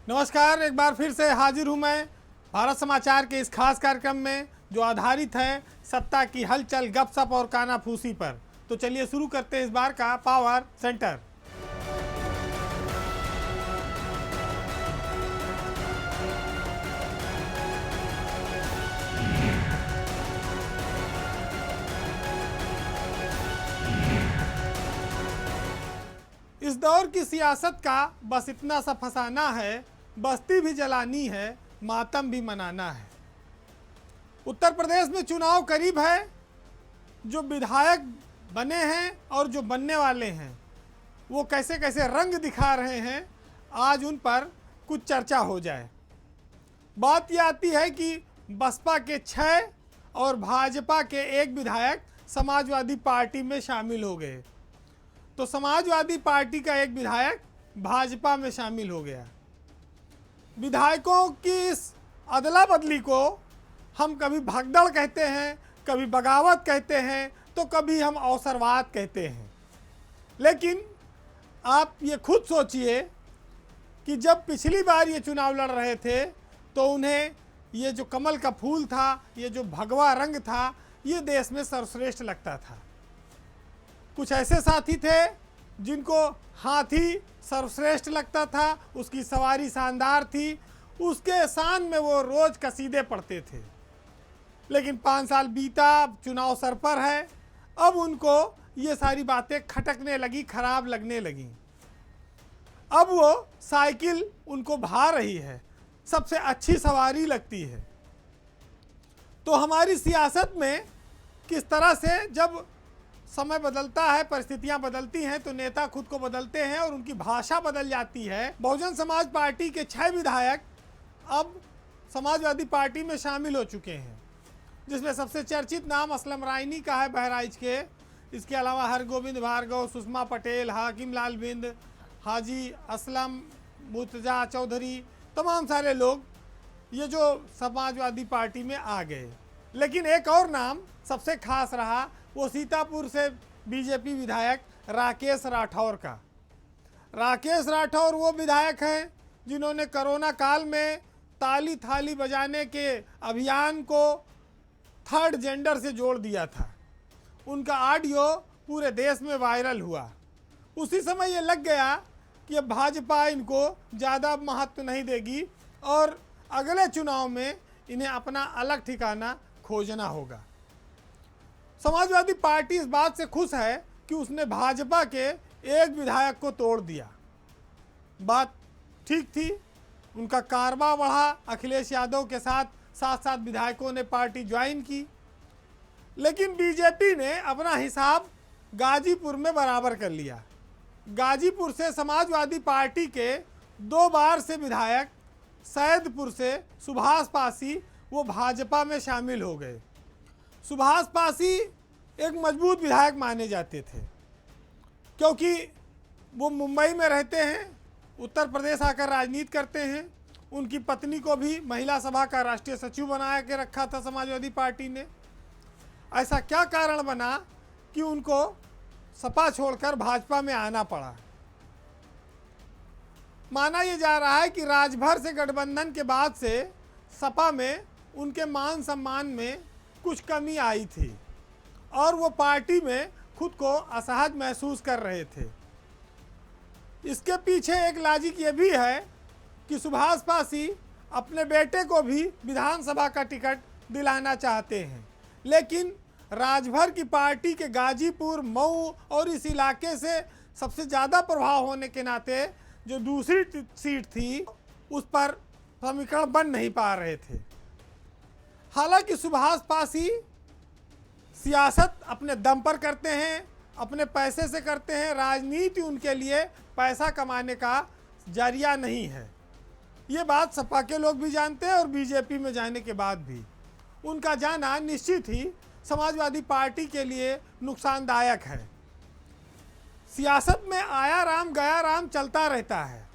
नमस्कार, एक बार फिर से हाजिर हूं मैं भारत समाचार के इस खास कार्यक्रम में जो आधारित है सत्ता की हलचल, गपशप और कानाफूसी पर। तो चलिए शुरू करते हैं इस बार का पावर सेंटर। इस दौर की सियासत का बस इतना सा फसाना है, बस्ती भी जलानी है, मातम भी मनाना है। उत्तर प्रदेश में चुनाव करीब है। जो विधायक बने हैं और जो बनने वाले हैं वो कैसे कैसे रंग दिखा रहे हैं, आज उन पर कुछ चर्चा हो जाए। बात यह आती है कि बसपा के 6 और भाजपा के 1 विधायक समाजवादी पार्टी में शामिल हो गए। तो समाजवादी पार्टी का 1 विधायक भाजपा में शामिल हो गया। विधायकों की इस अदला बदली को हम कभी भगदड़ कहते हैं, कभी बगावत कहते हैं, तो कभी हम अवसरवाद कहते हैं। लेकिन आप ये खुद सोचिए कि जब पिछली बार ये चुनाव लड़ रहे थे तो उन्हें ये जो कमल का फूल था, ये जो भगवा रंग था, ये देश में सर्वश्रेष्ठ लगता था। कुछ ऐसे साथी थे जिनको हाथी सर्वश्रेष्ठ लगता था, उसकी सवारी शानदार थी, उसके शान में वो रोज कसीदे पढ़ते थे। लेकिन 5 साल बीता, चुनाव सर पर है, अब उनको ये सारी बातें खटकने लगी, खराब लगने लगी। अब वो साइकिल उनको भा रही है, सबसे अच्छी सवारी लगती है। तो हमारी सियासत में किस तरह से जब समय बदलता है, परिस्थितियां बदलती हैं, तो नेता खुद को बदलते हैं और उनकी भाषा बदल जाती है। बहुजन समाज पार्टी के 6 विधायक अब समाजवादी पार्टी में शामिल हो चुके हैं, जिसमें सबसे चर्चित नाम असलम रायनी का है बहराइच के। इसके अलावा हरगोविंद भार्गव, सुषमा पटेल, हाकिम लाल बिंद, हाजी असलम, मुर्तजा चौधरी, तमाम सारे लोग ये जो समाजवादी पार्टी में आ गए। लेकिन एक और नाम सबसे खास रहा, वो सीतापुर से बीजेपी विधायक राकेश राठौर का। राकेश राठौर वो विधायक हैं जिन्होंने कोरोना काल में ताली थाली बजाने के अभियान को 3rd जेंडर से जोड़ दिया था। उनका ऑडियो पूरे देश में वायरल हुआ। उसी समय ये लग गया कि अब भाजपा इनको ज़्यादा महत्व नहीं देगी और अगले चुनाव में इन्हें अपना अलग ठिकाना खोजना होगा। समाजवादी पार्टी इस बात से खुश है कि उसने भाजपा के 1 विधायक को तोड़ दिया। बात ठीक थी, उनका कारबा बढ़ा, अखिलेश यादव के साथ 7 विधायकों ने पार्टी ज्वाइन की। लेकिन बीजेपी ने अपना हिसाब गाजीपुर में बराबर कर लिया। गाजीपुर से समाजवादी पार्टी के 2 बार से विधायक सैदपुर से सुभाष पासी वो भाजपा में शामिल हो गए। सुभाष पासी एक मजबूत विधायक माने जाते थे क्योंकि वो मुंबई में रहते हैं, उत्तर प्रदेश आकर राजनीति करते हैं। उनकी पत्नी को भी महिला सभा का राष्ट्रीय सचिव बना के रखा था समाजवादी पार्टी ने। ऐसा क्या कारण बना कि उनको सपा छोड़कर भाजपा में आना पड़ा? माना यह जा रहा है कि राजभर से गठबंधन के बाद से सपा में उनके मान सम्मान में कुछ कमी आई थी और वो पार्टी में खुद को असहज महसूस कर रहे थे। इसके पीछे एक लॉजिक ये भी है कि सुभाष पासी अपने बेटे को भी विधानसभा का टिकट दिलाना चाहते हैं, लेकिन राजभर की पार्टी के गाजीपुर, मऊ और इस इलाके से सबसे ज़्यादा प्रभाव होने के नाते जो दूसरी सीट थी उस पर समीकरण बन नहीं पा रहे थे। हालांकि सुभाष पासी सियासत अपने दम पर करते हैं, अपने पैसे से करते हैं। राजनीति उनके लिए पैसा कमाने का जरिया नहीं है। ये बात सपा के लोग भी जानते हैं और बीजेपी में जाने के बाद भी उनका जाना निश्चित ही समाजवादी पार्टी के लिए नुकसानदायक है। सियासत में आया राम गया राम चलता रहता है।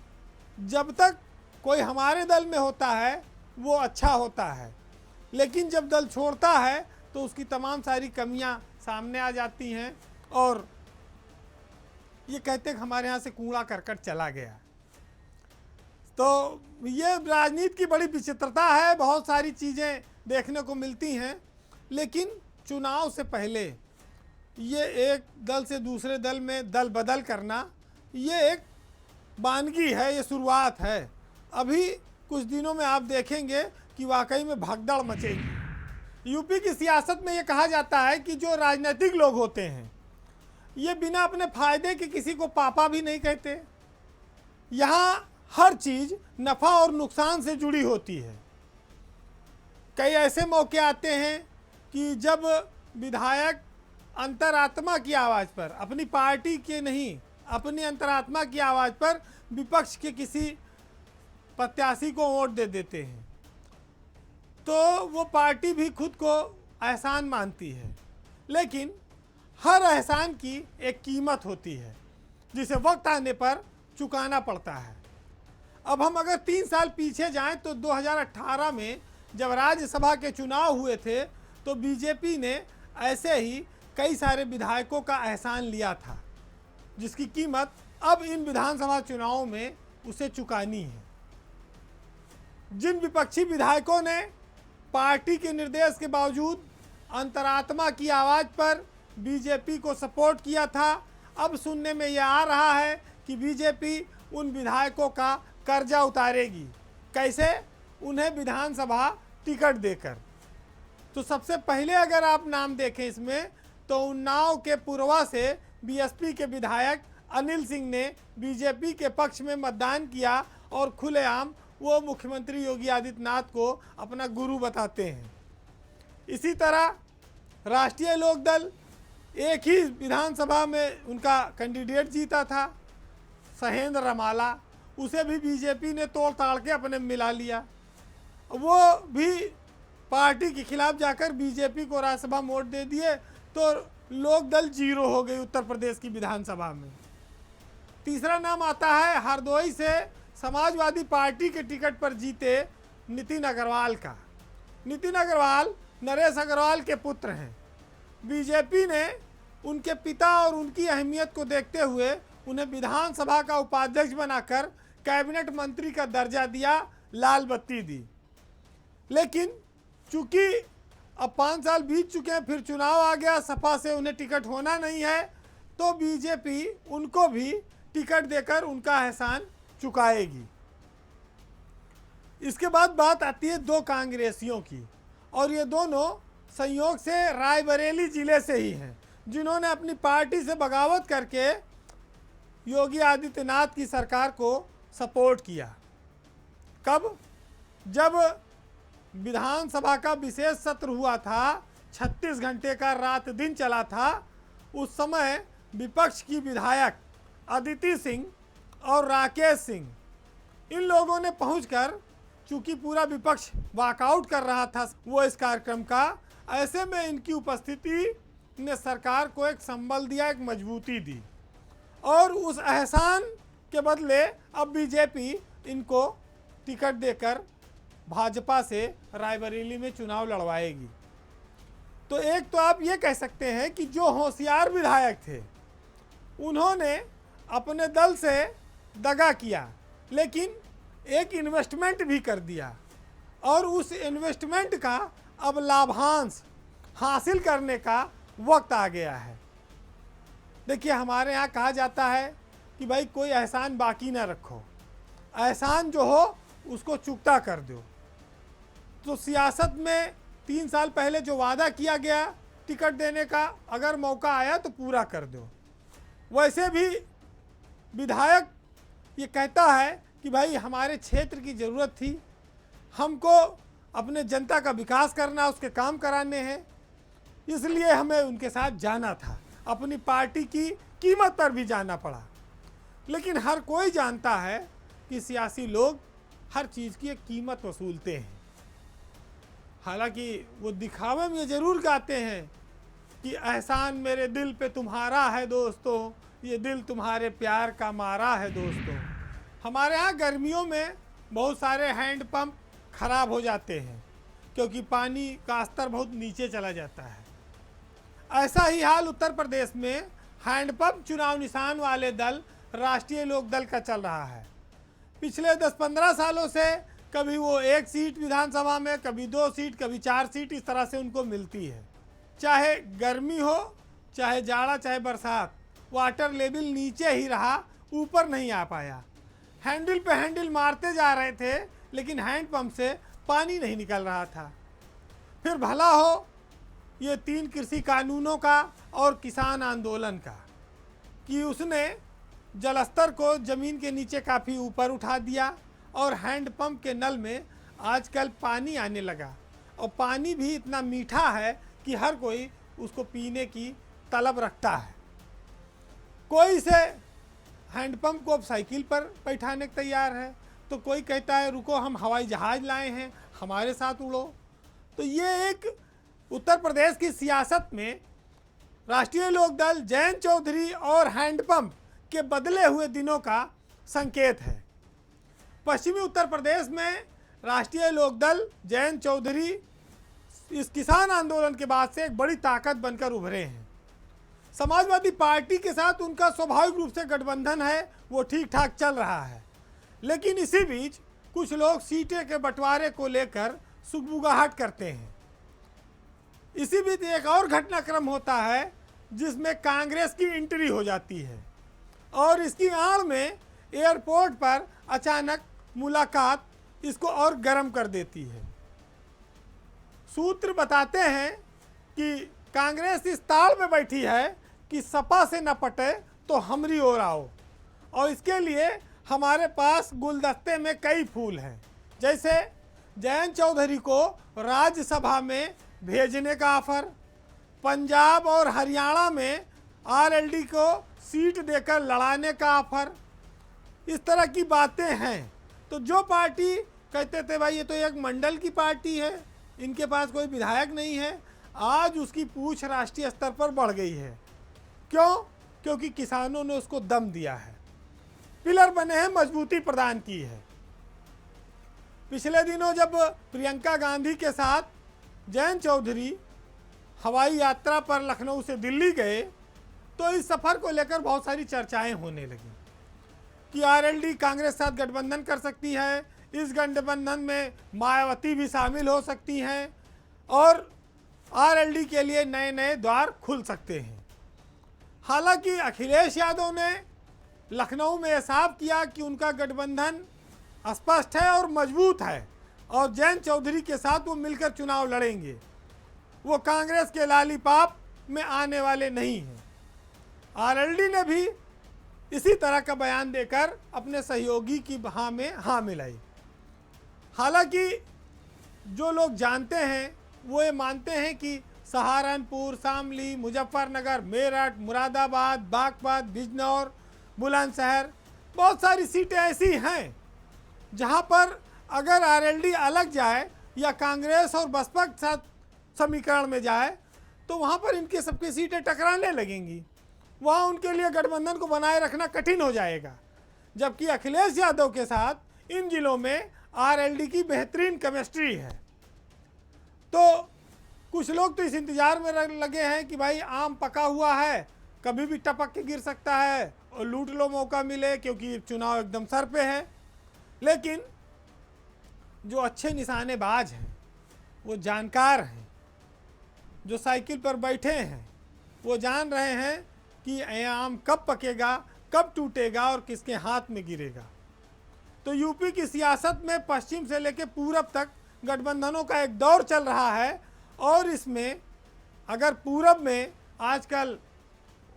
जब तक कोई हमारे दल में होता है वो अच्छा होता है, लेकिन जब दल छोड़ता है तो उसकी तमाम सारी कमियां सामने आ जाती हैं और ये कहते हैं कि हमारे यहाँ से कूड़ा करकट चला गया। तो ये राजनीति की बड़ी विचित्रता है, बहुत सारी चीज़ें देखने को मिलती हैं, लेकिन चुनाव से पहले ये एक दल से दूसरे दल में दल बदल करना ये एक वानगी है, ये शुरुआत है। अभी कुछ दिनों में आप देखेंगे कि वाकई में भगदड़ मचेगी। यूपी की सियासत में ये कहा जाता है कि जो राजनीतिक लोग होते हैं ये बिना अपने फायदे के किसी को पापा भी नहीं कहते। यहाँ हर चीज़ नफ़ा और नुकसान से जुड़ी होती है। कई ऐसे मौके आते हैं कि जब विधायक अंतरात्मा की आवाज़ पर, अपनी पार्टी के नहीं, अपनी अंतरात्मा की आवाज़ पर विपक्ष के किसी प्रत्याशी को वोट दे देते हैं, तो वो पार्टी भी खुद को एहसान मानती है। लेकिन हर एहसान की एक कीमत होती है जिसे वक्त आने पर चुकाना पड़ता है। अब हम अगर 3 साल पीछे जाएं तो 2018 में जब राज्यसभा के चुनाव हुए थे तो बीजेपी ने ऐसे ही कई सारे विधायकों का एहसान लिया था, जिसकी कीमत अब इन विधानसभा चुनावों में उसे चुकानी है। जिन विपक्षी विधायकों ने पार्टी के निर्देश के बावजूद अंतरात्मा की आवाज़ पर बीजेपी को सपोर्ट किया था, अब सुनने में यह आ रहा है कि बीजेपी उन विधायकों का कर्जा उतारेगी। कैसे? उन्हें विधानसभा टिकट देकर। तो सबसे पहले अगर आप नाम देखें इसमें तो उन्नाव के पुरवा से बीएसपी के विधायक अनिल सिंह ने बीजेपी के पक्ष में मतदान किया और खुलेआम वो मुख्यमंत्री योगी आदित्यनाथ को अपना गुरु बताते हैं। इसी तरह राष्ट्रीय लोकदल एक ही विधानसभा में उनका कैंडिडेट जीता था, सहेंद्र रमाला, उसे भी बीजेपी ने तोड़ ताड़ के अपने मिला लिया। वो भी पार्टी के खिलाफ जाकर बीजेपी को राज्यसभा में वोट दे दिए तो लोकदल 0 हो गई उत्तर प्रदेश की विधानसभा में। तीसरा नाम आता है हरदोई से समाजवादी पार्टी के टिकट पर जीते नितिन अग्रवाल का। नितिन अग्रवाल नरेश अग्रवाल के पुत्र हैं। बीजेपी ने उनके पिता और उनकी अहमियत को देखते हुए उन्हें विधानसभा का उपाध्यक्ष बनाकर कैबिनेट मंत्री का दर्जा दिया, लाल बत्ती दी। लेकिन चूंकि अब 5 साल बीत चुके हैं, फिर चुनाव आ गया, सपा से उन्हें टिकट होना नहीं है, तो बीजेपी उनको भी टिकट देकर उनका एहसान चुकाएगी। इसके बाद बात आती है 2 कांग्रेसियों की, और ये दोनों संयोग से रायबरेली जिले से ही हैं, जिन्होंने अपनी पार्टी से बगावत करके योगी आदित्यनाथ की सरकार को सपोर्ट किया। कब? जब विधानसभा का विशेष सत्र हुआ था, 36 घंटे का रात दिन चला था, उस समय विपक्ष की विधायक अदिति सिंह और राकेश सिंह, इन लोगों ने पहुंचकर, चूंकि पूरा विपक्ष वॉकआउट कर रहा था वो इस कार्यक्रम का, ऐसे में इनकी उपस्थिति ने सरकार को एक संबल दिया, एक मजबूती दी, और उस एहसान के बदले अब बीजेपी इनको टिकट देकर भाजपा से रायबरेली में चुनाव लड़वाएगी। तो एक तो आप ये कह सकते हैं कि जो होशियार विधायक थे उन्होंने अपने दल से दगा किया, लेकिन एक इन्वेस्टमेंट भी कर दिया, और उस इन्वेस्टमेंट का अब लाभांश हासिल करने का वक्त आ गया है। देखिए, हमारे यहाँ कहा जाता है कि भाई कोई एहसान बाकी ना रखो, एहसान जो हो उसको चुकता कर दो। तो सियासत में 3 साल पहले जो वादा किया गया टिकट देने का, अगर मौका आया तो पूरा कर दो। वैसे भी विधायक ये कहता है कि भाई हमारे क्षेत्र की ज़रूरत थी, हमको अपने जनता का विकास करना, उसके काम कराने हैं, इसलिए हमें उनके साथ जाना था, अपनी पार्टी की कीमत पर भी जाना पड़ा। लेकिन हर कोई जानता है कि सियासी लोग हर चीज़ की एक कीमत वसूलते हैं। हालांकि वो दिखावे में ज़रूर गाते हैं कि एहसान मेरे दिल पे तुम्हारा है दोस्तों, ये दिल तुम्हारे प्यार का मारा है दोस्तों। हमारे यहाँ गर्मियों में बहुत सारे हैंडपम्प खराब हो जाते हैं क्योंकि पानी का स्तर बहुत नीचे चला जाता है। ऐसा ही हाल उत्तर प्रदेश में हैंडपंप चुनाव निशान वाले दल राष्ट्रीय लोकदल का चल रहा है। पिछले 10-15 सालों से कभी वो 1 सीट विधानसभा में, कभी 2 सीट, कभी 4 सीट, इस तरह से उनको मिलती है। चाहे गर्मी हो, चाहे जाड़ा, चाहे बरसात, वाटर लेवल नीचे ही रहा, ऊपर नहीं आ पाया। हैंडल पे हैंडल मारते जा रहे थे, लेकिन हैंडपंप से पानी नहीं निकल रहा था। फिर भला हो ये 3 कृषि कानूनों का और किसान आंदोलन का, कि उसने जलस्तर को ज़मीन के नीचे काफ़ी ऊपर उठा दिया और हैंडपंप के नल में आजकल पानी आने लगा, और पानी भी इतना मीठा है कि हर कोई उसको पीने की तलब रखता है। कोई से हैंडपंप को अब साइकिल पर बैठाने को तैयार है, तो कोई कहता है रुको हम हवाई जहाज़ लाए हैं, हमारे साथ उड़ो। तो ये एक उत्तर प्रदेश की सियासत में राष्ट्रीय लोकदल, जयंत चौधरी और हैंडपंप के बदले हुए दिनों का संकेत है। पश्चिमी उत्तर प्रदेश में राष्ट्रीय लोकदल, जयंत चौधरी इस किसान आंदोलन के बाद से एक बड़ी ताकत बनकर उभरे हैं। समाजवादी पार्टी के साथ उनका स्वाभाविक रूप से गठबंधन है, वो ठीक ठाक चल रहा है। लेकिन इसी बीच कुछ लोग सीटें के बंटवारे को लेकर सुगबुगाहट करते हैं। इसी बीच एक और घटनाक्रम होता है जिसमें कांग्रेस की एंट्री हो जाती है, और इसकी आड़ में एयरपोर्ट पर अचानक मुलाकात इसको और गर्म कर देती है। सूत्र बताते हैं कि कांग्रेस इस ताल में बैठी है कि सपा से न पटे तो हमरी ओर आओ, और इसके लिए हमारे पास गुलदस्ते में कई फूल हैं। जैसे जयंत चौधरी को राज्यसभा में भेजने का ऑफर, पंजाब और हरियाणा में आरएलडी को सीट देकर लड़ाने का ऑफर, इस तरह की बातें हैं। तो जो पार्टी कहते थे भाई ये तो एक मंडल की पार्टी है, इनके पास कोई विधायक नहीं है, आज उसकी पूछ राष्ट्रीय स्तर पर बढ़ गई है। क्यों? क्योंकि किसानों ने उसको दम दिया है, पिलर बने हैं, मजबूती प्रदान की है। पिछले दिनों जब प्रियंका गांधी के साथ जयंत चौधरी हवाई यात्रा पर लखनऊ से दिल्ली गए, तो इस सफ़र को लेकर बहुत सारी चर्चाएं होने लगी कि आरएलडी कांग्रेस साथ गठबंधन कर सकती है, इस गठबंधन में मायावती भी शामिल हो सकती हैं, और आरएलडी के लिए नए नए द्वार खुल सकते हैं। हालांकि अखिलेश यादव ने लखनऊ में साफ किया कि उनका गठबंधन स्पष्ट है और मजबूत है, और जयंत चौधरी के साथ वो मिलकर चुनाव लड़ेंगे, वो कांग्रेस के लालीपाप में आने वाले नहीं हैं। आरएलडी ने भी इसी तरह का बयान देकर अपने सहयोगी की हाँ में हाँ मिलाई। हालांकि जो लोग जानते हैं वो ये मानते हैं कि सहारनपुर, शामली, मुजफ्फरनगर, मेरठ, मुरादाबाद, बागपत, बिजनौर, बुलंदशहर, बहुत सारी सीटें ऐसी हैं जहां पर अगर आरएलडी अलग जाए या कांग्रेस और बसपा के साथ समीकरण में जाए तो वहां पर इनकी सबकी सीटें टकराने लगेंगी, वहां उनके लिए गठबंधन को बनाए रखना कठिन हो जाएगा। जबकि अखिलेश यादव के साथ इन जिलों में आरएलडी की बेहतरीन केमिस्ट्री है। तो कुछ लोग तो इस इंतजार में लगे हैं कि भाई आम पका हुआ है, कभी भी टपक के गिर सकता है और लूट लो मौका मिले, क्योंकि चुनाव एकदम सर पे है। लेकिन जो अच्छे निशानेबाज हैं, वो जानकार हैं, जो साइकिल पर बैठे हैं, वो जान रहे हैं कि ये आम कब पकेगा, कब टूटेगा और किसके हाथ में गिरेगा। तो यूपी की सियासत में पश्चिम से लेकर पूरब तक गठबंधनों का एक दौर चल रहा है, और इसमें अगर पूरब में आजकल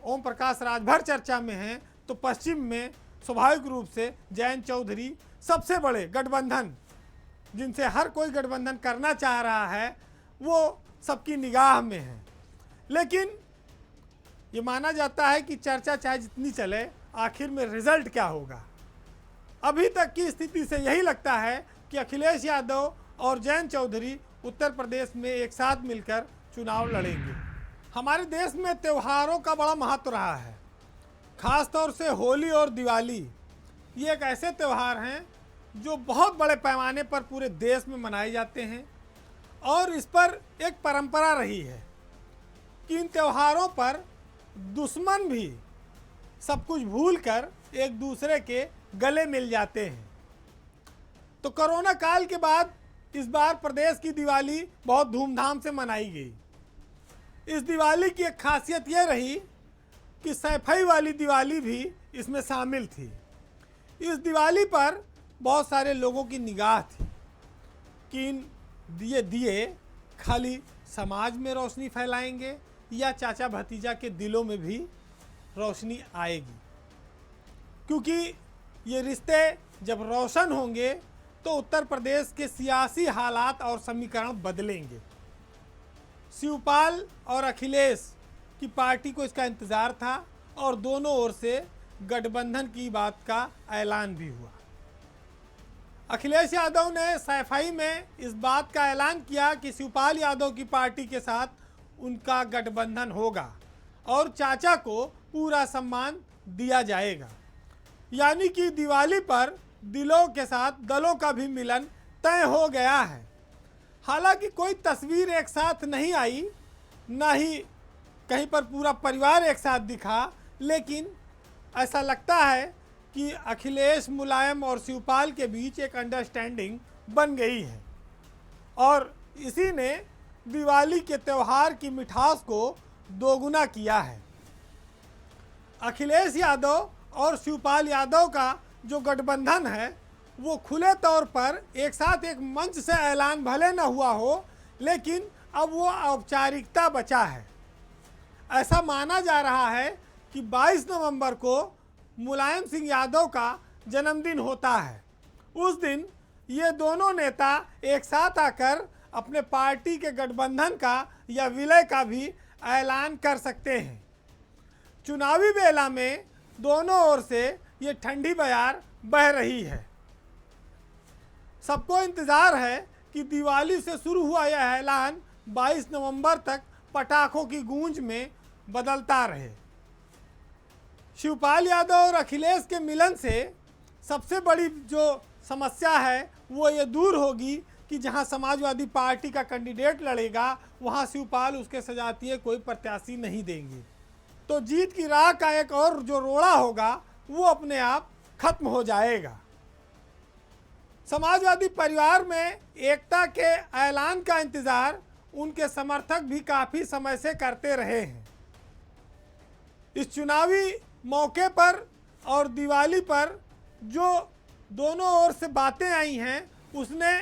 ओम प्रकाश राजभर चर्चा में हैं, तो पश्चिम में स्वाभाविक रूप से जयंत चौधरी सबसे बड़े गठबंधन, जिनसे हर कोई गठबंधन करना चाह रहा है, वो सबकी निगाह में है। लेकिन ये माना जाता है कि चर्चा चाहे जितनी चले, आखिर में रिजल्ट क्या होगा। अभी तक की स्थिति से यही लगता है कि अखिलेश यादव और जयंत चौधरी उत्तर प्रदेश में एक साथ मिलकर चुनाव लड़ेंगे। हमारे देश में त्योहारों का बड़ा महत्व रहा है, ख़ास तौर से होली और दिवाली। ये एक ऐसे त्यौहार हैं जो बहुत बड़े पैमाने पर पूरे देश में मनाए जाते हैं, और इस पर एक परंपरा रही है कि इन त्योहारों पर दुश्मन भी सब कुछ भूलकर एक दूसरे के गले मिल जाते हैं। तो कोरोना काल के बाद इस बार प्रदेश की दिवाली बहुत धूमधाम से मनाई गई। इस दिवाली की एक खासियत यह रही कि सैफई वाली दिवाली भी इसमें शामिल थी। इस दिवाली पर बहुत सारे लोगों की निगाह थी कि इन दिए खाली समाज में रोशनी फैलाएंगे या चाचा भतीजा के दिलों में भी रोशनी आएगी, क्योंकि ये रिश्ते जब रोशन होंगे तो उत्तर प्रदेश के सियासी हालात और समीकरण बदलेंगे। शिवपाल और अखिलेश की पार्टी को इसका इंतज़ार था और दोनों ओर से गठबंधन की बात का ऐलान भी हुआ। अखिलेश यादव ने सैफई में इस बात का ऐलान किया कि शिवपाल यादव की पार्टी के साथ उनका गठबंधन होगा और चाचा को पूरा सम्मान दिया जाएगा, यानी कि दिवाली पर दिलों के साथ दलों का भी मिलन तय हो गया है। हालांकि कोई तस्वीर एक साथ नहीं आई, ना ही कहीं पर पूरा परिवार एक साथ दिखा, लेकिन ऐसा लगता है कि अखिलेश, मुलायम और शिवपाल के बीच एक अंडरस्टैंडिंग बन गई है और इसी ने दिवाली के त्यौहार की मिठास को दोगुना किया है। अखिलेश यादव और शिवपाल यादव का जो गठबंधन है वो खुले तौर पर एक साथ एक मंच से ऐलान भले न हुआ हो, लेकिन अब वो औपचारिकता बचा है। ऐसा माना जा रहा है कि 22 नवंबर को मुलायम सिंह यादव का जन्मदिन होता है। उस दिन ये दोनों नेता एक साथ आकर अपने पार्टी के गठबंधन का या विलय का भी ऐलान कर सकते हैं। चुनावी बेला में दोनों ओर से ये ठंडी बयार बह रही है। सबको इंतज़ार है कि दिवाली से शुरू हुआ यह ऐलान 22 नवंबर तक पटाखों की गूंज में बदलता रहे। शिवपाल यादव और अखिलेश के मिलन से सबसे बड़ी जो समस्या है वो ये दूर होगी कि जहां समाजवादी पार्टी का कैंडिडेट लड़ेगा वहां शिवपाल उसके सजातीय कोई प्रत्याशी नहीं देंगे, तो जीत की राह का एक और जो रोड़ा होगा वो अपने आप खत्म हो जाएगा। समाजवादी परिवार में एकता के ऐलान का इंतज़ार उनके समर्थक भी काफ़ी समय से करते रहे हैं। इस चुनावी मौके पर और दिवाली पर जो दोनों ओर से बातें आई हैं उसने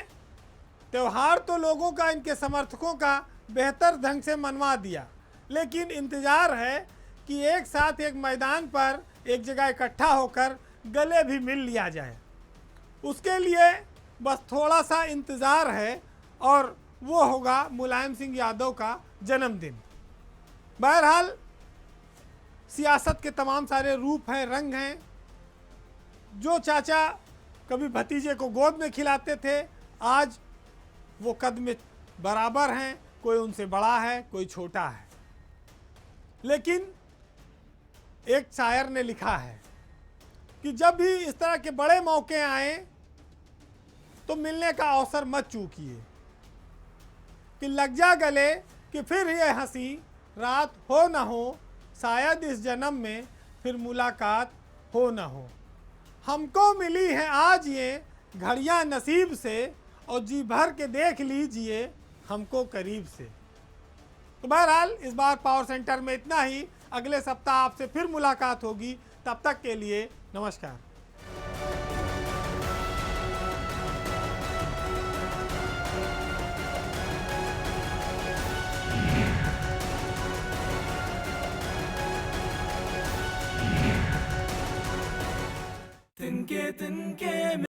त्यौहार तो लोगों का, इनके समर्थकों का बेहतर ढंग से मनवा दिया, लेकिन इंतज़ार है कि एक साथ एक मैदान पर एक जगह इकट्ठा होकर गले भी मिल लिया जाए। उसके लिए बस थोड़ा सा इंतज़ार है और वो होगा मुलायम सिंह यादव का जन्मदिन। बहरहाल सियासत के तमाम सारे रूप हैं, रंग हैं। जो चाचा कभी भतीजे को गोद में खिलाते थे, आज वो कद में बराबर हैं, कोई उनसे बड़ा है, कोई छोटा है। लेकिन एक शायर ने लिखा है कि जब भी इस तरह के बड़े मौके आए तो मिलने का अवसर मत चूकिए, कि लग जा गले कि फिर ये हंसी रात हो न हो, शायद इस जन्म में फिर मुलाकात हो न हो। हमको मिली है आज ये घड़ियां नसीब से, और जी भर के देख लीजिए हमको करीब से। तो बहरहाल इस बार पावर सेंटर में इतना ही। अगले सप्ताह आपसे फिर मुलाकात होगी, तब तक के लिए नमस्कार।